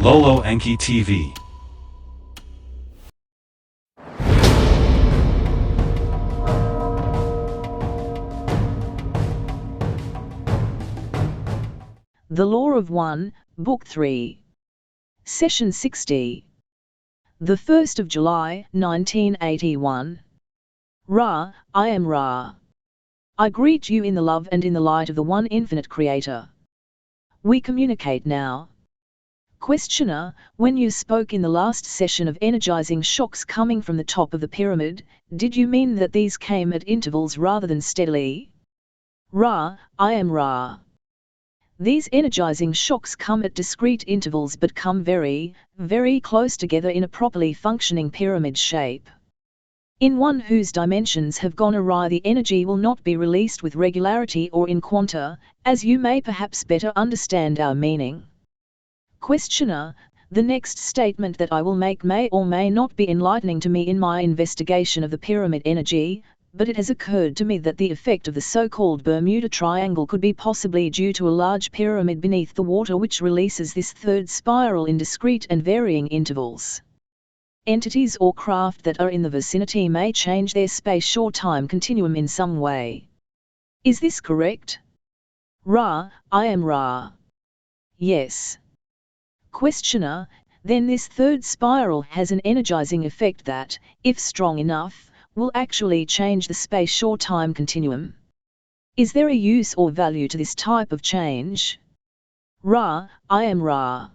Lolo Enki TV. The Law of One, Book 3. Session 60. The 1st of July, 1981. Ra, I am Ra. I greet you in the love and in the light of the One Infinite Creator. We communicate now. Questioner, when you spoke in the last session of energizing shocks coming from the top of the pyramid, did you mean that these came at intervals rather than steadily? Ra, I am Ra. These energizing shocks come at discrete intervals but come very, very close together in a properly functioning pyramid shape. In one whose dimensions have gone awry, the energy will not be released with regularity or in quanta, as you may perhaps better understand our meaning. Questioner, the next statement that I will make may or may not be enlightening to me in my investigation of the pyramid energy, but it has occurred to me that the effect of the so-called Bermuda Triangle could be possibly due to a large pyramid beneath the water which releases this third spiral in discrete and varying intervals. Entities or craft that are in the vicinity may change their space or time continuum in some way. Is this correct? Ra, I am Ra. Yes. Questioner, then this third spiral has an energizing effect that, if strong enough, will actually change the space or time continuum. Is there a use or value to this type of change? Ra, I am Ra.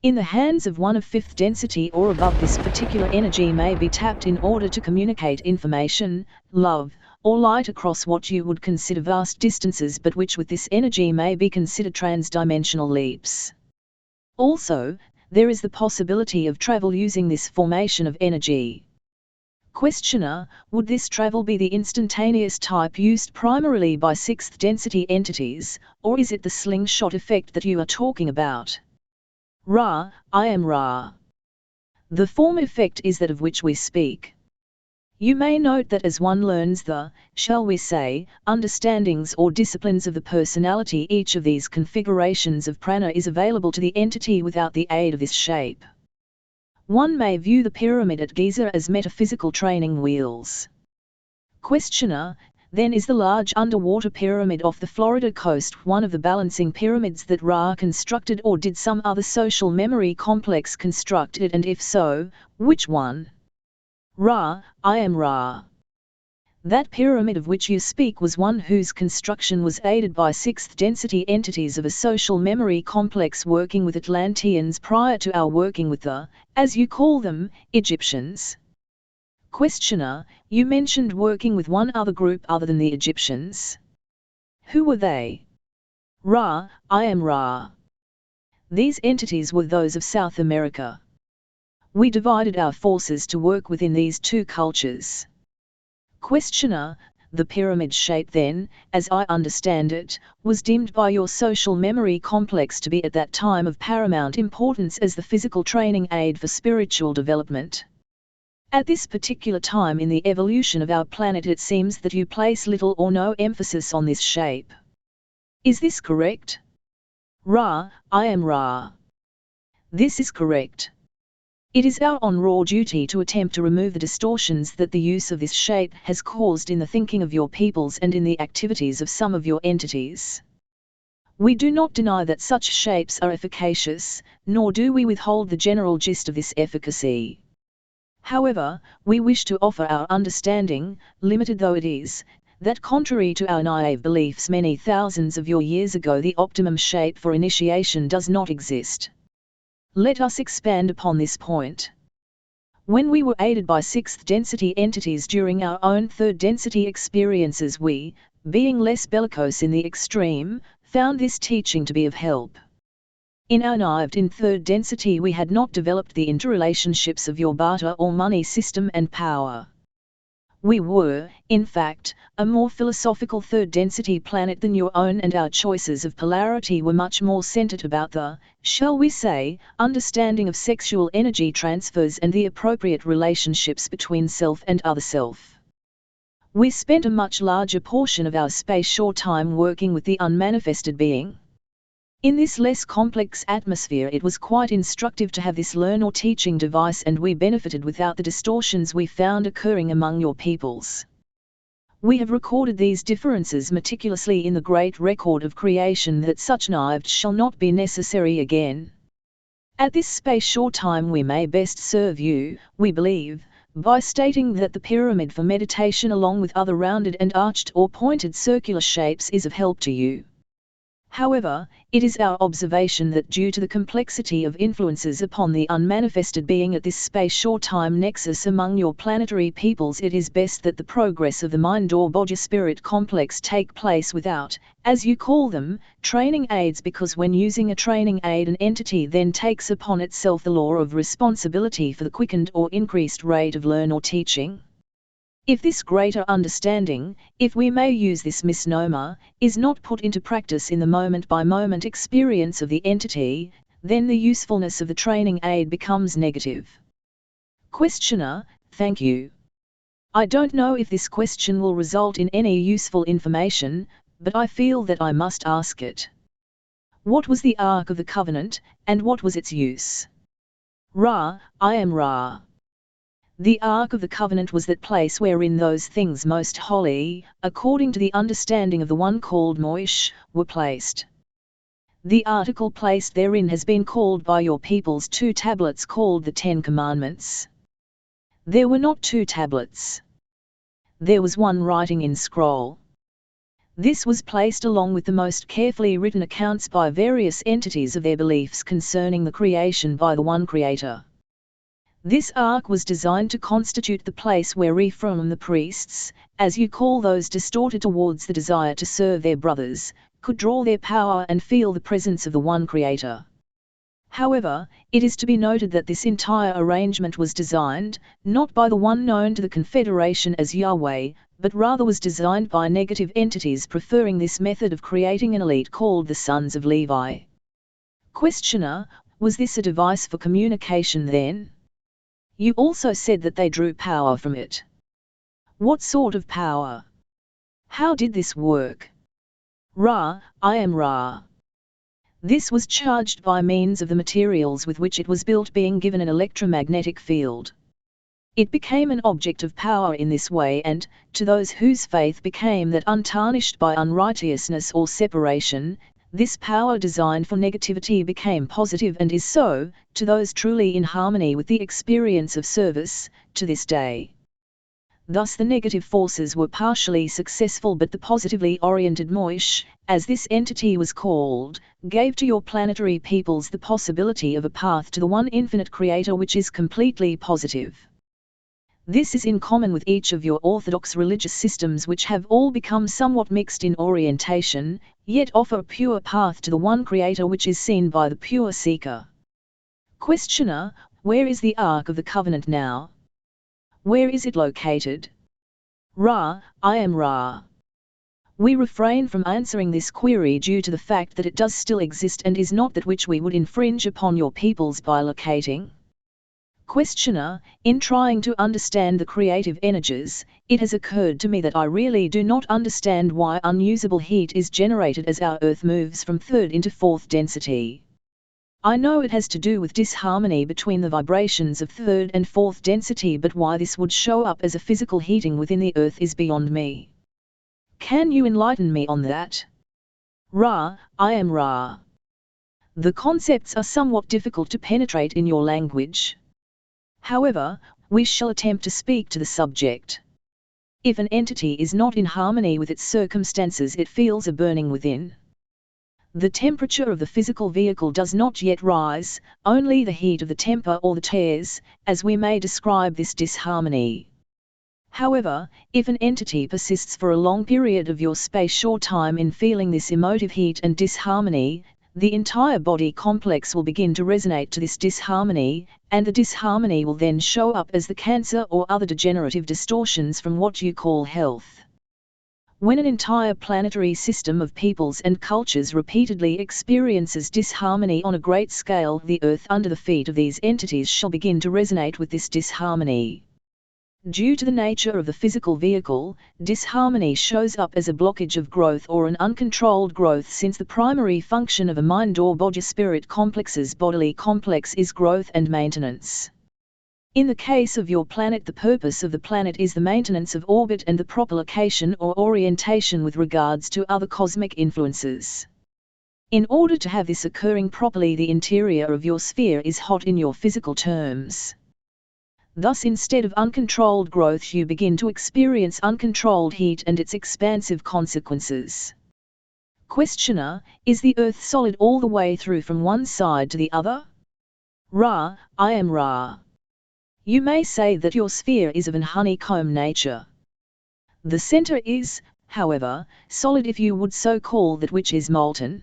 In the hands of one of fifth density or above, this particular energy may be tapped in order to communicate information, love, or light across what you would consider vast distances, but which with this energy may be considered transdimensional leaps. Also, there is the possibility of travel using this formation of energy. Questioner, would this travel be the instantaneous type used primarily by sixth density entities, or is it the slingshot effect that you are talking about? Ra, I am Ra. The form effect is that of which we speak. You may note that as one learns the, shall we say, understandings or disciplines of the personality, each of these configurations of prana is available to the entity without the aid of this shape. One may view the pyramid at Giza as metaphysical training wheels. Questioner, then is the large underwater pyramid off the Florida coast one of the balancing pyramids that Ra constructed, or did some other social memory complex construct it, and if so, which one? Ra, I am Ra. That pyramid of which you speak was one whose construction was aided by sixth density entities of a social memory complex working with Atlanteans prior to our working with the, as you call them, Egyptians. Questioner, you mentioned working with one other group other than the Egyptians. Who were they? Ra, I am Ra. These entities were those of South America. We divided our forces to work within these two cultures. Questioner, the pyramid shape then, as I understand it, was deemed by your social memory complex to be at that time of paramount importance as the physical training aid for spiritual development. At this particular time in the evolution of our planet, it seems that you place little or no emphasis on this shape. Is this correct? Ra, I am Ra. This is correct. It is our on-raw duty to attempt to remove the distortions that the use of this shape has caused in the thinking of your peoples and in the activities of some of your entities. We do not deny that such shapes are efficacious, nor do we withhold the general gist of this efficacy. However, we wish to offer our understanding, limited though it is, that contrary to our naive beliefs many thousands of years ago, the optimum shape for initiation does not exist. Let us expand upon this point. When we were aided by sixth density entities during our own third density experiences, we, being less bellicose in the extreme, found this teaching to be of help. In our naived in third density, we had not developed the interrelationships of your barter or money system and power. We were, in fact, a more philosophical third density planet than your own, and our choices of polarity were much more centered about the, shall we say, understanding of sexual energy transfers and the appropriate relationships between self and other self. We spent a much larger portion of our space or time working with the unmanifested being. In this less complex atmosphere, it was quite instructive to have this learn or teaching device, and we benefited without the distortions we found occurring among your peoples. We have recorded these differences meticulously in the great record of creation, that such knives shall not be necessary again. At this space or time we may best serve you, we believe, by stating that the pyramid for meditation, along with other rounded and arched or pointed circular shapes, is of help to you. However, it is our observation that due to the complexity of influences upon the unmanifested being at this space or time nexus among your planetary peoples, it is best that the progress of the mind or body spirit complex take place without, as you call them, training aids, because when using a training aid, an entity then takes upon itself the law of responsibility for the quickened or increased rate of learn or teaching. If this greater understanding, if we may use this misnomer, is not put into practice in the moment-by-moment experience of the entity, then the usefulness of the training aid becomes negative. Questioner: thank you. I don't know if this question will result in any useful information, but I feel that I must ask it. What was the Ark of the Covenant, and what was its use? Ra: I am Ra. The Ark of the Covenant was that place wherein those things most holy, according to the understanding of the one called Moish, were placed. The article placed therein has been called by your peoples 2 tablets called the 10 Commandments. There were not 2 tablets. There was one writing in scroll. This was placed along with the most carefully written accounts by various entities of their beliefs concerning the creation by the one Creator. This ark was designed to constitute the place where from the priests, as you call those distorted towards the desire to serve their brothers, could draw their power and feel the presence of the one Creator. However, it is to be noted that this entire arrangement was designed, not by the one known to the Confederation as Yahweh, but rather was designed by negative entities preferring this method of creating an elite called the Sons of Levi. Questioner: was this a device for communication then? You also said that they drew power from it. What sort of power? How did this work? Ra: I am Ra. This was charged by means of the materials with which it was built being given an electromagnetic field. It became an object of power in this way, and, to those whose faith became that untarnished by unrighteousness or separation, this power designed for negativity became positive, and is so, to those truly in harmony with the experience of service, to this day. Thus the negative forces were partially successful, but the positively oriented Moish, as this entity was called, gave to your planetary peoples the possibility of a path to the one infinite Creator which is completely positive. This is in common with each of your orthodox religious systems, which have all become somewhat mixed in orientation, yet offer a pure path to the one Creator which is seen by the pure seeker. Questioner: where is the Ark of the Covenant now? Where is it located? Ra: I am Ra. We refrain from answering this query due to the fact that it does still exist and is not that which we would infringe upon your peoples by locating. Questioner: in trying to understand the creative energies, it has occurred to me that I really do not understand why unusable heat is generated as our Earth moves from 3rd into 4th density. I know it has to do with disharmony between the vibrations of 3rd and 4th density, but why this would show up as a physical heating within the Earth is beyond me. Can you enlighten me on that? Ra: I am Ra. The concepts are somewhat difficult to penetrate in your language. However, we shall attempt to speak to the subject. If an entity is not in harmony with its circumstances, it feels a burning within. The temperature of the physical vehicle does not yet rise, only the heat of the temper or the tears, as we may describe this disharmony. However, if an entity persists for a long period of your space or time in feeling this emotive heat and disharmony, the entire body complex will begin to resonate to this disharmony, and the disharmony will then show up as the cancer or other degenerative distortions from what you call health. When an entire planetary system of peoples and cultures repeatedly experiences disharmony on a great scale, the Earth under the feet of these entities shall begin to resonate with this disharmony. Due to the nature of the physical vehicle, disharmony shows up as a blockage of growth or an uncontrolled growth, since the primary function of a mind or body-spirit complex's bodily complex is growth and maintenance. In the case of your planet, the purpose of the planet is the maintenance of orbit and the proper location or orientation with regards to other cosmic influences. In order to have this occurring properly, the interior of your sphere is hot in your physical terms. Thus, instead of uncontrolled growth, you begin to experience uncontrolled heat and its expansive consequences. Questioner: is the Earth solid all the way through from one side to the other? Ra: I am Ra. You may say that your sphere is of an honeycomb nature. The center is, however, solid, if you would so call that which is molten.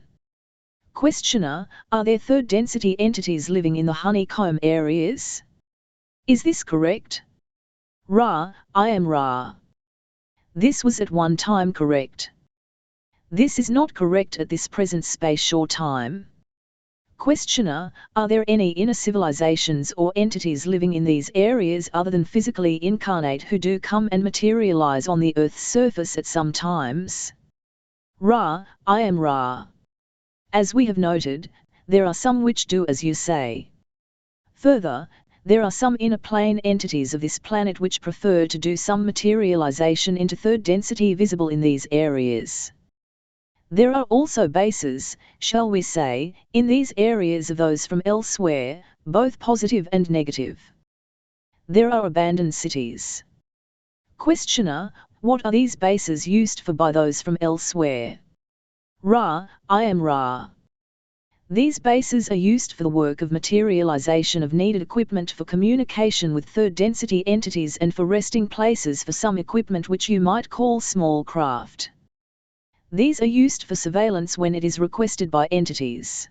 Questioner: are there third density entities living in the honeycomb areas? Is this correct? Ra: I am Ra. This was at one time correct. This is not correct at this present space or time. Questioner: are there any inner civilizations or entities living in these areas other than physically incarnate who do come and materialize on the Earth's surface at some times? Ra: I am Ra. As we have noted, there are some which do as you say. Further, there are some inner plane entities of this planet which prefer to do some materialization into third density visible in these areas. There are also bases, shall we say, in these areas of those from elsewhere, both positive and negative. There are abandoned cities. Questioner: what are these bases used for by those from elsewhere? Ra: I am Ra. These bases are used for the work of materialization of needed equipment for communication with third density entities and for resting places for some equipment which you might call small craft. These are used for surveillance when it is requested by entities.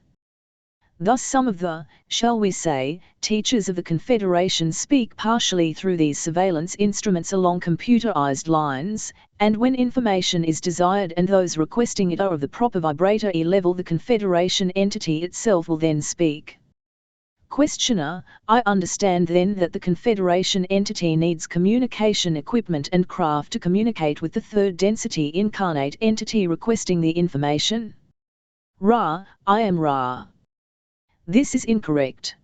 Thus some of the, shall we say, teachers of the Confederation speak partially through these surveillance instruments along computerized lines, and when information is desired and those requesting it are of the proper vibrator level, the Confederation entity itself will then speak. Questioner: I understand then that the Confederation entity needs communication equipment and craft to communicate with the third density incarnate entity requesting the information? Ra: I am Ra. This is incorrect.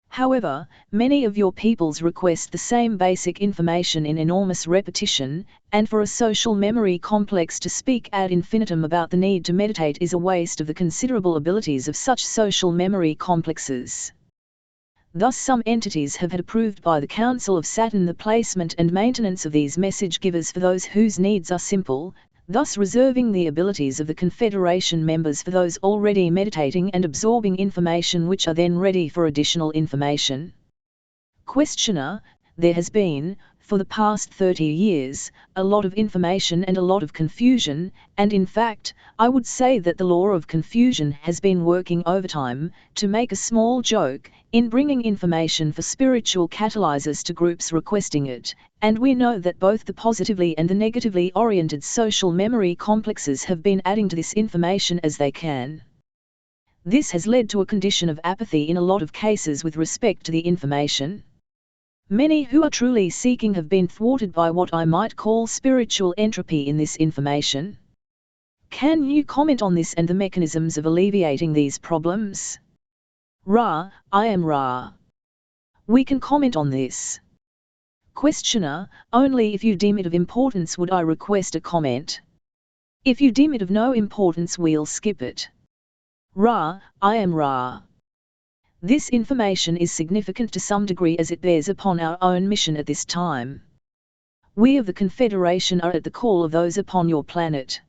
However, many of your peoples request the same basic information in enormous repetition, and for a social memory complex to speak ad infinitum about the need to meditate is a waste of the considerable abilities of such social memory complexes. Thus some entities have had approved by the Council of Saturn the placement and maintenance of these message givers for those whose needs are simple, thus reserving the abilities of the Confederation members for those already meditating and absorbing information which are then ready for additional information. Questioner: there has been, for the past 30 years, a lot of information and a lot of confusion, and in fact, I would say that the law of confusion has been working overtime, to make a small joke, in bringing information for spiritual catalyzers to groups requesting it, and we know that both the positively and the negatively oriented social memory complexes have been adding to this information as they can. This has led to a condition of apathy in a lot of cases with respect to the information. Many who are truly seeking have been thwarted by what I might call spiritual entropy in this information. Can you comment on this and the mechanisms of alleviating these problems? Ra: I am Ra. We can comment on this. Questioner: only if you deem it of importance would I request a comment. If you deem it of no importance, we'll skip it. Ra: I am Ra. This information is significant to some degree as it bears upon our own mission at this time. We of the Confederation are at the call of those upon your planet.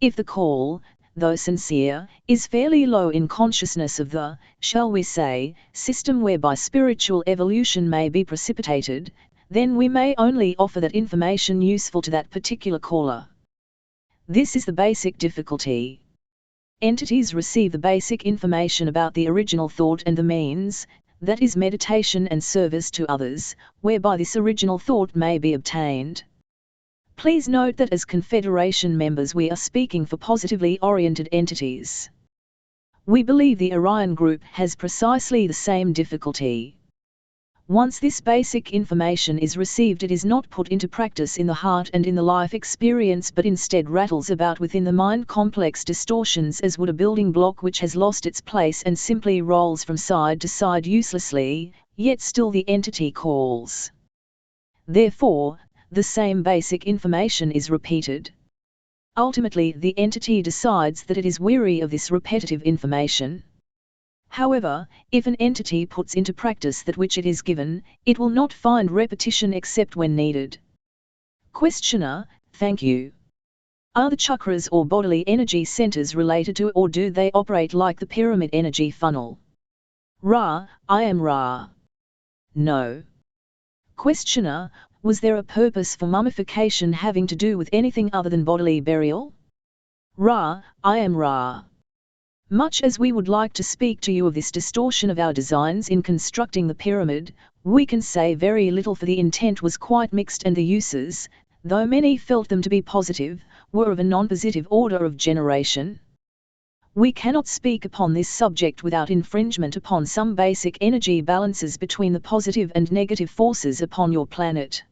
If the call, though sincere, is fairly low in consciousness of the, shall we say, system whereby spiritual evolution may be precipitated, then we may only offer that information useful to that particular caller. This is the basic difficulty. Entities receive the basic information about the original thought and the means, that is meditation and service to others, whereby this original thought may be obtained. Please note that as Confederation members we are speaking for positively oriented entities. We believe the Orion Group has precisely the same difficulty. Once this basic information is received, it is not put into practice in the heart and in the life experience, but instead rattles about within the mind complex distortions as would a building block which has lost its place and simply rolls from side to side uselessly, yet still the entity calls. Therefore, the same basic information is repeated. Ultimately, the entity decides that it is weary of this repetitive information. However, if an entity puts into practice that which it is given, it will not find repetition except when needed. Questioner: thank you. Are the chakras or bodily energy centers related to, or do they operate like the pyramid energy funnel? Ra: I am Ra. No. Questioner: was there a purpose for mummification having to do with anything other than bodily burial? Ra: I am Ra. Much as we would like to speak to you of this distortion of our designs in constructing the pyramid, we can say very little, for the intent was quite mixed and the uses, though many felt them to be positive, were of a non-positive order of generation. We cannot speak upon this subject without infringement upon some basic energy balances between the positive and negative forces upon your planet.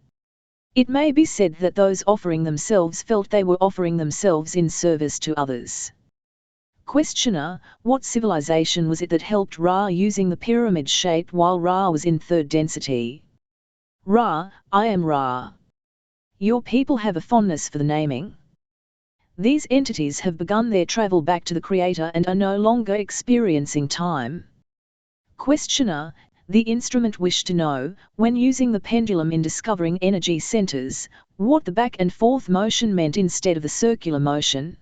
It may be said that those offering themselves felt they were offering themselves in service to others. Questioner: what civilization was it that helped Ra using the pyramid shape while Ra was in third density? Ra: I am Ra. Your people have a fondness for the naming. These entities have begun their travel back to the Creator and are no longer experiencing time. Questioner: the instrument wished to know, when using the pendulum in discovering energy centers, what the back and forth motion meant instead of the circular motion.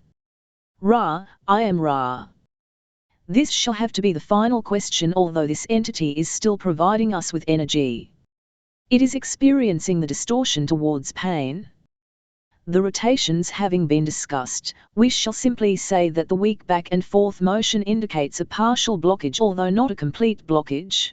Ra: I am Ra. This shall have to be the final question, although this entity is still providing us with energy. It is experiencing the distortion towards pain. The rotations having been discussed, we shall simply say that the weak back and forth motion indicates a partial blockage, although not a complete blockage.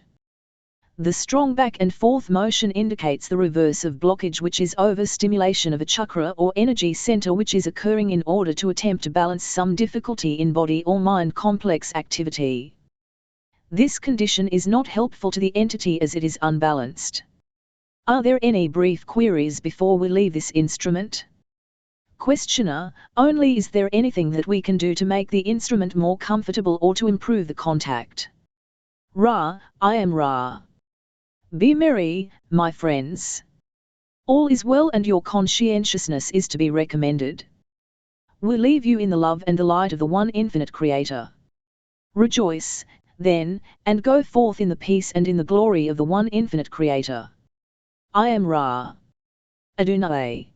The strong back and forth motion indicates the reverse of blockage, which is overstimulation of a chakra or energy center which is occurring in order to attempt to balance some difficulty in body or mind complex activity. This condition is not helpful to the entity as it is unbalanced. Are there any brief queries before we leave this instrument? Questioner: only is there anything that we can do to make the instrument more comfortable or to improve the contact? Ra: I am Ra. Be merry, my friends. All is well and your conscientiousness is to be recommended. We leave you in the love and the light of the one infinite Creator. Rejoice, then, and go forth in the peace and in the glory of the one infinite Creator. I am Ra. Adonai.